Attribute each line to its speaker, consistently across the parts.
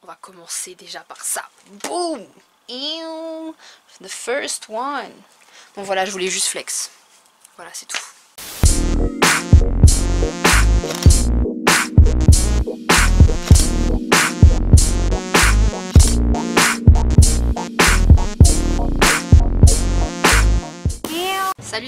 Speaker 1: on va commencer déjà par ça. Boom! Ew, the first one. Bon voilà, je voulais juste flex. Voilà, c'est tout.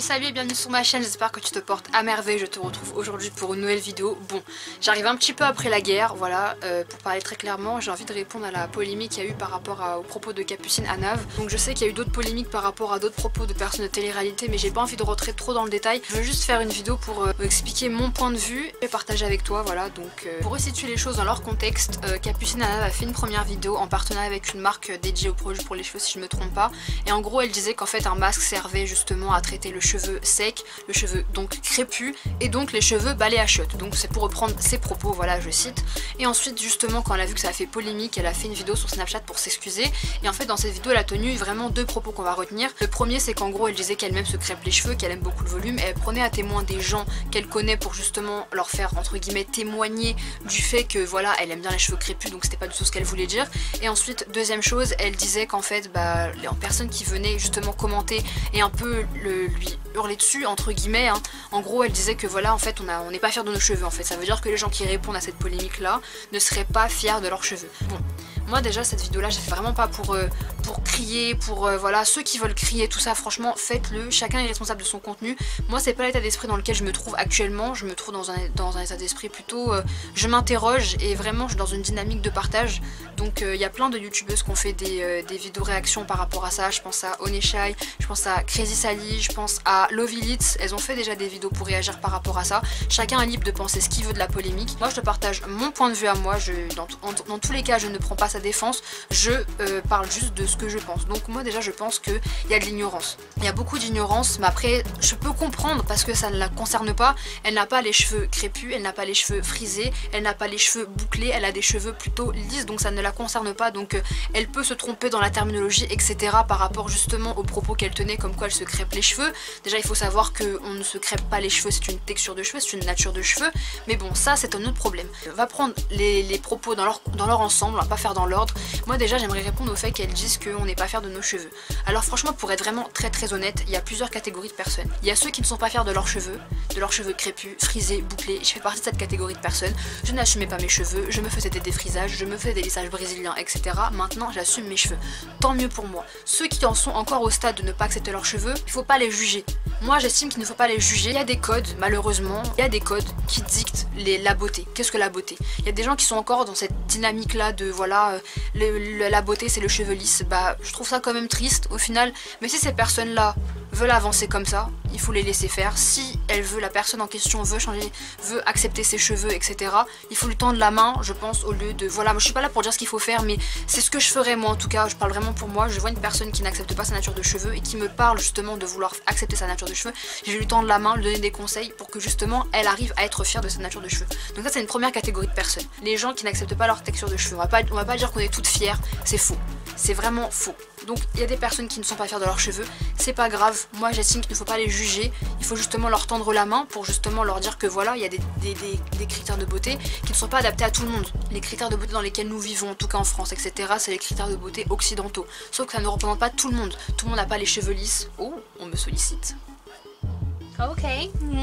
Speaker 1: Salut et bienvenue sur ma chaîne, j'espère que tu te portes à merveille. Je te retrouve aujourd'hui pour une nouvelle vidéo. Bon, j'arrive un petit peu après la guerre, voilà, pour parler très clairement, j'ai envie de répondre à la polémique qu'il y a eu par rapport aux propos de Capucine Hanave. Donc je sais qu'il y a eu d'autres polémiques par rapport à d'autres propos de personnes de télé-réalité, mais j'ai pas envie de rentrer trop dans le détail. Je veux juste faire une vidéo pour expliquer mon point de vue et partager avec toi, voilà. Donc pour resituer les choses dans leur contexte, Capucine Hanave a fait une première vidéo en partenariat avec une marque dédiée aux produits pour les cheveux si je me trompe pas. Et en gros elle disait qu'en fait un masque servait justement à traiter le cheveu sec, le cheveu donc crépus et donc les cheveux balayachiotes. Donc c'est pour reprendre ses propos, voilà, je cite. Et ensuite justement quand elle a vu que ça a fait polémique, elle a fait une vidéo sur Snapchat pour s'excuser. Et en fait dans cette vidéo elle a tenu vraiment deux propos qu'on va retenir. Le premier c'est qu'en gros elle disait qu'elle-même se crêpe les cheveux, qu'elle aime beaucoup le volume et elle prenait à témoin des gens qu'elle connaît pour justement leur faire entre guillemets témoigner du fait que voilà elle aime bien les cheveux crépus, donc c'était pas du tout ce qu'elle voulait dire. Et ensuite deuxième chose, elle disait qu'en fait les personnes qui venaient justement commenter et un peu lui hurler dessus entre guillemets, hein. En gros elle disait que voilà en fait on n'est pas fiers de nos cheveux en fait, ça veut dire que les gens qui répondent à cette polémique là ne seraient pas fiers de leurs cheveux. Bon, moi déjà cette vidéo là j'ai fait vraiment pas pour crier, pour voilà, ceux qui veulent crier tout ça franchement faites-le, chacun est responsable de son contenu. Moi c'est pas l'état d'esprit dans lequel je me trouve actuellement, je me trouve dans un état d'esprit plutôt je m'interroge et vraiment je suis dans une dynamique de partage. Donc il y a plein de youtubeuses qui ont fait des vidéos réactions par rapport à ça, je pense à Oneshai, je pense à Crazy Sally, je pense à Lovilitz, elles ont fait déjà des vidéos pour réagir par rapport à ça. Chacun est libre de penser ce qu'il veut de la polémique. Moi je te partage mon point de vue à moi, dans tous les cas je ne prends pas sa défense, je parle juste de ce que je pense. Donc moi déjà je pense qu'il y a de l'ignorance. Il y a beaucoup d'ignorance, mais après je peux comprendre parce que ça ne la concerne pas. Elle n'a pas les cheveux crépus, elle n'a pas les cheveux frisés, elle n'a pas les cheveux bouclés, elle a des cheveux plutôt lisses, donc ça ne la concerne pas. Donc elle peut se tromper dans la terminologie, etc. par rapport justement aux propos qu'elle tenait, comme quoi elle se crêpe les cheveux. Déjà il faut savoir qu'on ne se crêpe pas les cheveux, c'est une texture de cheveux, c'est une nature de cheveux. Mais bon, ça c'est un autre problème. On va prendre les propos dans leur ensemble, on va pas faire dans l'ordre. Moi déjà j'aimerais répondre au fait qu'elles disent qu'on n'est pas fiers de nos cheveux. Alors franchement pour être vraiment très honnête, il y a plusieurs catégories de personnes. Il y a ceux qui ne sont pas fiers de leurs cheveux crépus, frisés, bouclés. Je fais partie de cette catégorie de personnes. Je n'assumais pas mes cheveux, je me faisais des défrisages, je me faisais des lissages brésiliens, etc. Maintenant j'assume mes cheveux. Tant mieux pour moi. Ceux qui en sont encore au stade de ne pas accepter leurs cheveux, il faut pas les juger. Moi j'estime qu'il ne faut pas les juger. Il y a des codes, malheureusement, il y a des codes qui dictent la beauté. Qu'est-ce que la beauté? Il y a des gens qui sont encore dans cette dynamique là de voilà, la beauté c'est le cheveu lisse. Bah je trouve ça quand même triste au final. Mais si ces personnes là veulent avancer comme ça, il faut les laisser faire. Si la personne en question veut changer, veut accepter ses cheveux, etc. il faut lui tendre la main, je pense, au lieu de... Voilà, moi je suis pas là pour dire ce qu'il faut faire, mais c'est ce que je ferais moi en tout cas, je parle vraiment pour moi. Je vois une personne qui n'accepte pas sa nature de cheveux et qui me parle justement de vouloir accepter sa nature de cheveux, je vais lui tendre la main, lui donner des conseils pour que justement elle arrive à être fière de sa nature de cheveux. Donc ça c'est une première catégorie de personnes. Les gens qui n'acceptent pas leur texture de cheveux, on va pas dire qu'on est toutes fières, c'est faux. C'est vraiment faux. Donc il y a des personnes qui ne sont pas fières de leurs cheveux, c'est pas grave, moi j'estime qu'il ne faut pas les juger, il faut justement leur tendre la main pour justement leur dire que voilà, il y a des critères de beauté qui ne sont pas adaptés à tout le monde. Les critères de beauté dans lesquels nous vivons, en tout cas en France, etc. c'est les critères de beauté occidentaux. Sauf que ça ne représente pas tout le monde. Tout le monde n'a pas les cheveux lisses. Oh, on me sollicite. Ok,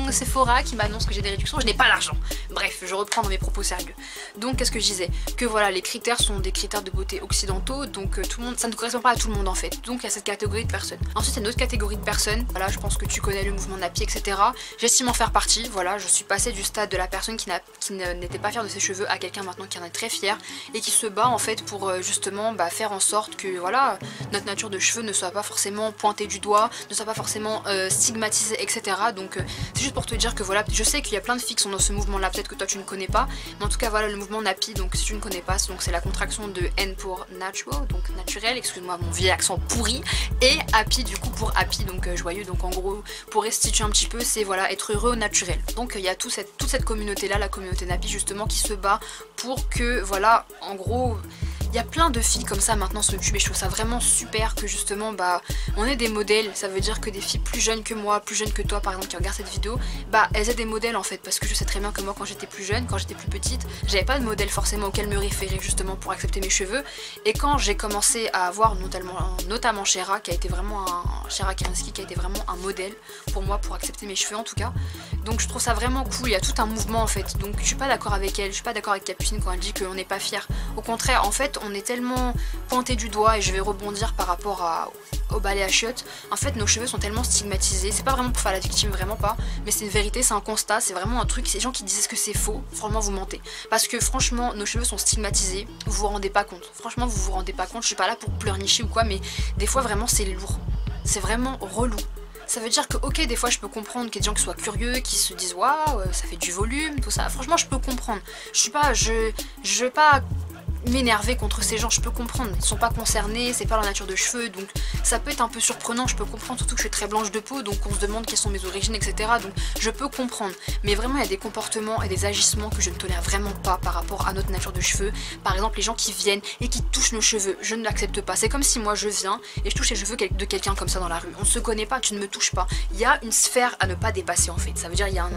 Speaker 1: c'est Sephora qui m'annonce que j'ai des réductions, je n'ai pas l'argent. Bref, je reprends dans mes propos sérieux. Donc qu'est-ce que je disais? Que voilà, les critères sont des critères de beauté occidentaux, donc tout le monde, ça ne correspond pas à tout le monde en fait. Donc il y a cette catégorie de personnes. Ensuite il y a une autre catégorie de personnes, voilà, je pense que tu connais le mouvement Nappy, etc. J'estime en faire partie, voilà, je suis passée du stade de la personne qui n'était pas fière de ses cheveux à quelqu'un maintenant qui en est très fier et qui se bat en fait pour justement faire en sorte que voilà, notre nature de cheveux ne soit pas forcément pointée du doigt, ne soit pas forcément stigmatisée, etc. Donc c'est juste pour te dire que voilà, je sais qu'il y a plein de filles qui sont dans ce mouvement là, peut-être que toi tu ne connais pas, mais en tout cas voilà le mouvement Nappy, donc si tu ne connais pas, donc c'est la contraction de N pour natural, donc naturel, excuse-moi mon vieil accent pourri, et happy du coup pour happy, donc joyeux, donc en gros pour restituer un petit peu c'est voilà être heureux au naturel. Donc il y a toute cette communauté là, la communauté Nappy justement qui se bat pour que voilà en gros Il y a plein de filles comme ça maintenant sur YouTube et je trouve ça vraiment super que justement bah on ait des modèles. Ça veut dire que des filles plus jeunes que moi, plus jeunes que toi par exemple qui regardent cette vidéo, bah elles aient des modèles en fait, parce que je sais très bien que moi quand j'étais plus jeune, quand j'étais plus petite, j'avais pas de modèle forcément auquel me référer justement pour accepter mes cheveux. Et quand j'ai commencé à avoir notamment Shera qui a été vraiment Shera Keransky qui a été vraiment un modèle pour moi pour accepter mes cheveux en tout cas. Donc je trouve ça vraiment cool, il y a tout un mouvement en fait. Donc je suis pas d'accord avec elle, je suis pas d'accord avec Capucine quand elle dit qu'on n'est pas fier. Au contraire, en fait on est tellement pointé du doigt, et je vais rebondir par rapport au balai à chiottes. En fait nos cheveux sont tellement stigmatisés, c'est pas vraiment pour faire la victime, vraiment pas, mais c'est une vérité, c'est un constat, c'est vraiment un truc. Ces gens qui disent que c'est faux, franchement vous mentez, parce que franchement nos cheveux sont stigmatisés, vous vous rendez pas compte, franchement vous vous rendez pas compte. Je suis pas là pour pleurnicher ou quoi, mais des fois vraiment c'est lourd, c'est vraiment relou. Ça veut dire que ok, des fois je peux comprendre qu'il y a des gens qui soient curieux, qui se disent waouh ça fait du volume, tout ça, franchement je peux comprendre. Je veux pas m'énerver contre ces gens, je peux comprendre, ils sont pas concernés, c'est pas leur nature de cheveux, donc ça peut être un peu surprenant, je peux comprendre, surtout que je suis très blanche de peau, donc on se demande quelles sont mes origines, etc. Donc je peux comprendre, mais vraiment il y a des comportements et des agissements que je ne tolère vraiment pas par rapport à notre nature de cheveux. Par exemple les gens qui viennent et qui touchent nos cheveux, je ne l'accepte pas. C'est comme si moi je viens et je touche les cheveux de quelqu'un comme ça dans la rue, on se connaît pas, tu ne me touches pas, il y a une sphère à ne pas dépasser en fait, ça veut dire il y a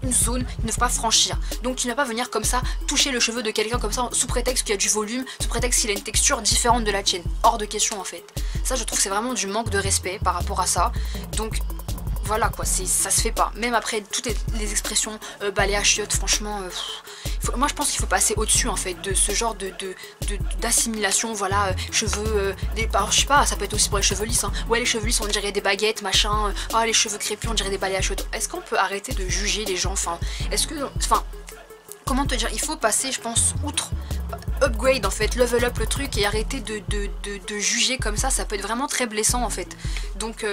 Speaker 1: une zone qu'il ne faut pas franchir, donc tu ne vas pas venir comme ça toucher le cheveu de quelqu'un comme ça sous prétexte qu'il y a du volume, sous prétexte qu'il a une texture différente de la tienne, hors de question en fait. Ça je trouve que c'est vraiment du manque de respect par rapport à ça, donc voilà quoi, ça se fait pas. Même après toutes les expressions balai à chiottes, franchement moi je pense qu'il faut passer au-dessus en fait de ce genre d'assimilation, voilà, cheveux, je sais pas, ça peut être aussi pour les cheveux lisses, hein. Ouais les cheveux lisses on dirait des baguettes, machin, ah les cheveux crépus on dirait des balais à chiottes. Est-ce qu'on peut arrêter de juger les gens, enfin, comment te dire, il faut passer je pense outre, upgrade en fait, level up le truc et arrêter de juger comme ça peut être vraiment très blessant en fait. Donc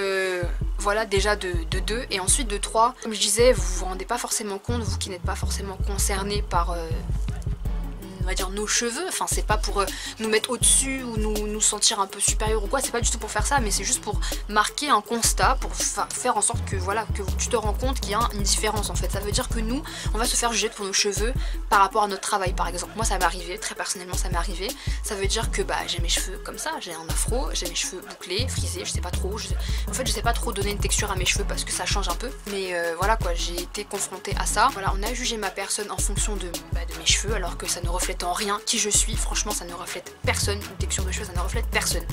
Speaker 1: voilà déjà de 2 et ensuite de 3, comme je disais, vous vous rendez pas forcément compte, vous qui n'êtes pas forcément concernés par on va dire nos cheveux, enfin c'est pas pour nous mettre au-dessus ou nous sentir un peu supérieur ou quoi, c'est pas du tout pour faire ça, mais c'est juste pour marquer un constat, pour faire en sorte que voilà, que tu te rends compte qu'il y a une différence en fait. Ça veut dire que nous, on va se faire juger pour nos cheveux par rapport à notre travail par exemple. Moi ça m'est arrivé, très personnellement ça m'est arrivé, ça veut dire que bah j'ai mes cheveux comme ça, j'ai un afro, j'ai mes cheveux bouclés, frisés, je sais pas trop, en fait je sais pas trop donner une texture à mes cheveux parce que ça change un peu, mais voilà quoi, j'ai été confrontée à ça. Voilà, on a jugé ma personne en fonction de mes cheveux alors que ça ne reflète en rien qui je suis, franchement ça ne reflète personne, une texture de cheveux ça ne reflète personne.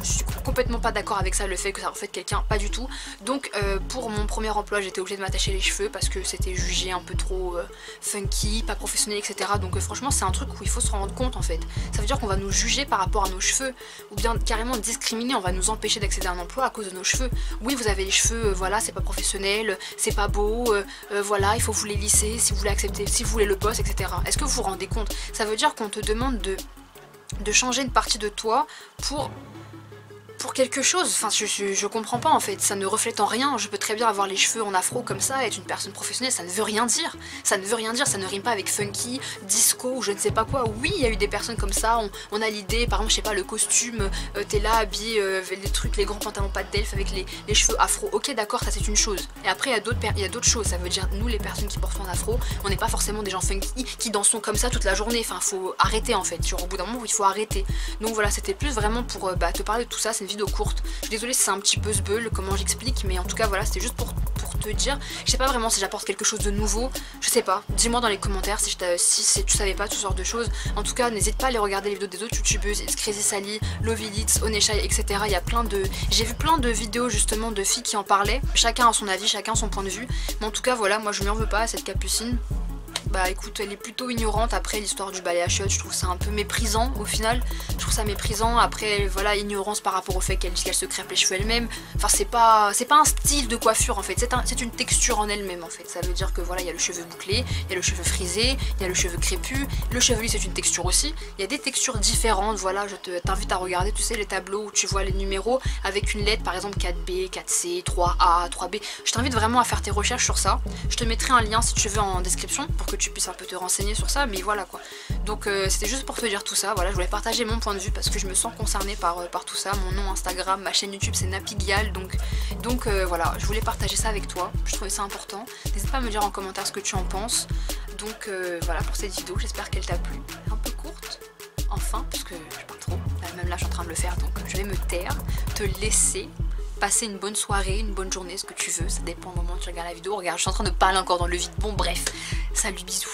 Speaker 1: Je suis complètement pas d'accord avec ça, le fait que ça reflète quelqu'un, pas du tout. Donc pour mon premier emploi j'étais obligée de m'attacher les cheveux parce que c'était jugé un peu trop funky, pas professionnel, etc. Donc franchement c'est un truc où il faut se rendre compte en fait. Ça veut dire qu'on va nous juger par rapport à nos cheveux, ou bien carrément discriminer, on va nous empêcher d'accéder à un emploi à cause de nos cheveux. Oui vous avez les cheveux, voilà c'est pas professionnel, c'est pas beau, voilà il faut vous les lisser si vous voulez accepter, si vous voulez le poste, etc. Est-ce que vous vous rendez compte? Ça veut dire qu'on te demande de changer une partie de toi pour quelque chose, enfin je comprends pas en fait, ça ne reflète en rien. Je peux très bien avoir les cheveux en afro comme ça, être une personne professionnelle, ça ne veut rien dire, ça ne veut rien dire, ça ne rime pas avec funky, disco ou je ne sais pas quoi. Oui il y a eu des personnes comme ça, on a l'idée, par exemple je sais pas, le costume, t'es là habillé, les trucs, les grands pantalons pas d'elfe avec les cheveux afro, ok d'accord ça c'est une chose. Et après il y a d'autres choses, ça veut dire nous les personnes qui portent en afro, on n'est pas forcément des gens funky qui dansent comme ça toute la journée, enfin faut arrêter en fait, genre au bout d'un moment il faut arrêter. Donc voilà, c'était plus vraiment pour te parler de tout ça, c'est une vidéo courte. Je suis désolée si c'est un petit peu sbeul comment j'explique, mais en tout cas voilà, c'était juste pour te dire. Je sais pas vraiment si j'apporte quelque chose de nouveau, je sais pas. Dis-moi dans les commentaires si tu savais pas tout ce genre de choses. En tout cas, n'hésite pas à aller regarder les vidéos des autres youtubeuses, Crazy Sally, Lovilitz, Oneshai, etc. Il y a plein de... J'ai vu plein de vidéos justement de filles qui en parlaient. Chacun a son avis, chacun son point de vue. Mais en tout cas voilà, moi je lui en veux pas à cette Capucine. Bah écoute, elle est plutôt ignorante. Après l'histoire du balai à chiottes, je trouve ça un peu méprisant au final. Je trouve ça méprisant. Après voilà, ignorance par rapport au fait qu'elle dit qu'elle se crêpe les cheveux elle-même. Enfin c'est pas un style de coiffure en fait, c'est une texture en elle-même en fait. Ça veut dire que voilà, il y a le cheveu bouclé, il y a le cheveu frisé, il y a le cheveu crépus, le cheveu lisse c'est une texture aussi. Il y a des textures différentes, voilà, je t'invite à regarder, tu sais, les tableaux où tu vois les numéros avec une lettre par exemple 4B, 4C, 3A, 3B. Je t'invite vraiment à faire tes recherches sur ça. Je te mettrai un lien si tu veux en description pour que tu puisses un peu te renseigner sur ça, mais voilà quoi. Donc c'était juste pour te dire tout ça, voilà, je voulais partager mon point de vue parce que je me sens concernée par tout ça. Mon nom Instagram, ma chaîne YouTube c'est Napigial, donc voilà, je voulais partager ça avec toi, je trouvais ça important. N'hésite pas à me dire en commentaire ce que tu en penses. Donc voilà pour cette vidéo, j'espère qu'elle t'a plu, un peu courte, enfin fin, parce que je parle trop. Même là, je suis en train de le faire, donc je vais me taire, te laisser passer une bonne soirée, une bonne journée, ce que tu veux. Ça dépend du moment où tu regardes la vidéo. Regarde, je suis en train de parler encore dans le vide. Bon, bref. Salut, bisous.